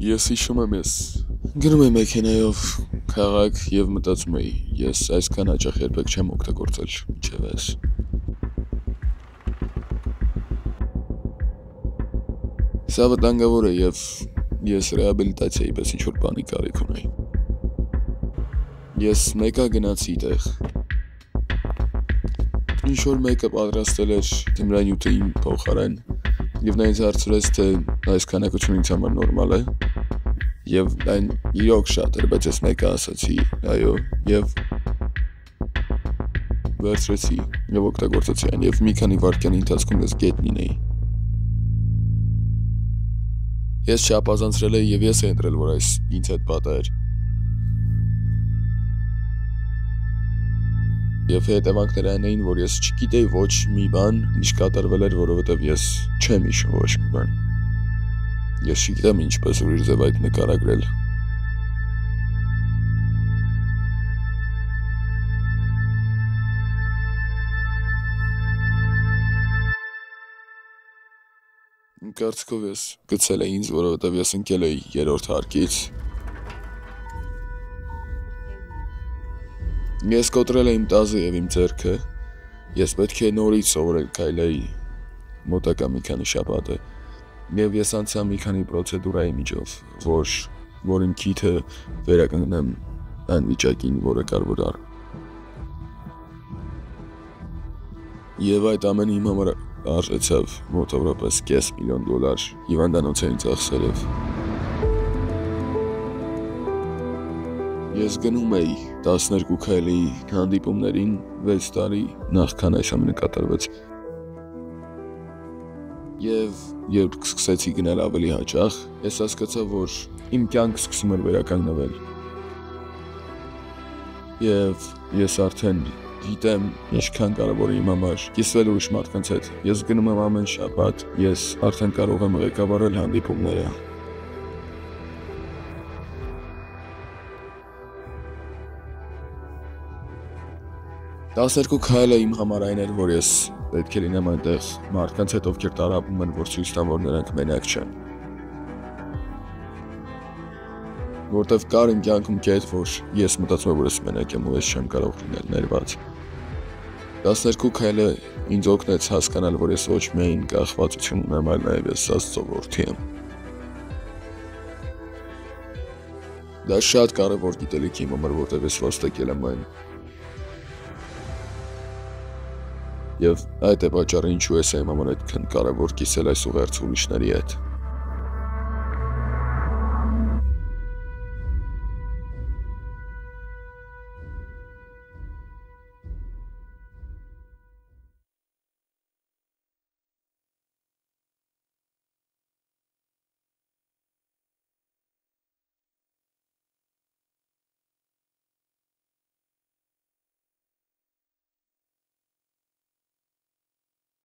Ես հիշում եմ ես գնում եմ մեքենայով քաղաք եւ մտածում էի, ես այսքան հաճախ երբեք չեմ օգտագործել մինչեւ այս։ Սա վտանգավոր է եւ ես ռեաբիլիտացիայի պես ինչ-որ բանի կարիք ունեի։ Ես մեկա գնացի տեղ։ Ինչ-որ մեկը պատրաստել էր թմրանյութը իմ փոխարեն եւ նա ինձ հարցրեց, թե այս քանակությունը ինձ համար նորմալ է։ Եվ այն իրոք շատ էր, բայց ես մեկը ասացի, այո, եւ վերցրեցի եւ օգտագործեցի այն եւ մի քանի վայրկյանի ընթացքում ես գետնին էի։ Ես չափազանցրել էի եւ ես էի ընտրել, որ այս ինձ հետ պատահ էր։ Եվ հետևանքները այն էին, որ ես չգիտեի ոչ մի բան, ինչ կատարվել էր, որովհետև ես չեմ հիշում ոչ մի բան։ Ես չգիտեմ ինչպես ուրիշ ձև այդ նկարագրել։ Կարծիքով ես գցել էի ինձ, որովհետև ես ընկել էի երրորդ հարկից։ Ես կոտրել էի իմ տազը եւ իմ ձեռքը, ես պետք է նորից սովորել քայլեի մոտակա մի քանի շաբաթը, եւ ես անցա մի քանի պրոցեդուրայի միջով, որ իմ քիթը վերականգնեմ այն վիճակին, որը կար որ առ։ Եվ այդ ամենը իմ համար արժեցավ մոտավորապես $500,000 հիվանդանոցային ծախսերով։ Ես գնում էի 12 քայլի հանդիպումներին 6 տարի նախքան այս ամենը կատարվեց։ Եվ երբ սկսեցի գնալ ավելի հաճախ, ես հասկացա, որ իմ կյանքը սկսում էր վերականգնվել։ Եվ ես արդեն գիտեմ ինչքան կարևոր է իմ համար կիսվել ուրիշ մարդկանց հետ։ Ես գնում եմ ամեն շաբաթ, ես արդեն կարող եմ ղեկավարել հանդիպումները։ 12 քայլը իմ համար այն էր, որ ես պետք է լինեմ այնտեղ մարդկանց հետ, ովքեր տարապում են, որ ցույց տան, որ նրանք մենակ չեն։ Որտեվ կար իմ կյանքում կետ, որ ես մտածում եմ, որ ես մենակ եմ ու ես չեմ կարող լինել ներված։ 12 քայլը ինձ օգնեց հասկանալ, որ ես ոչ միայն կախվածություն ունեմ, այլ նաև ես Աստծո որդի եմ։ Դա շատ կարևոր գիտելիք իմ համար, որտեվ ես վաստակել եմ այն։ Եվ այդ է պատճառը, ինչու ես իմ համար այդքան կարևոր կիսել այս ուղերձը ուրիշների հետ։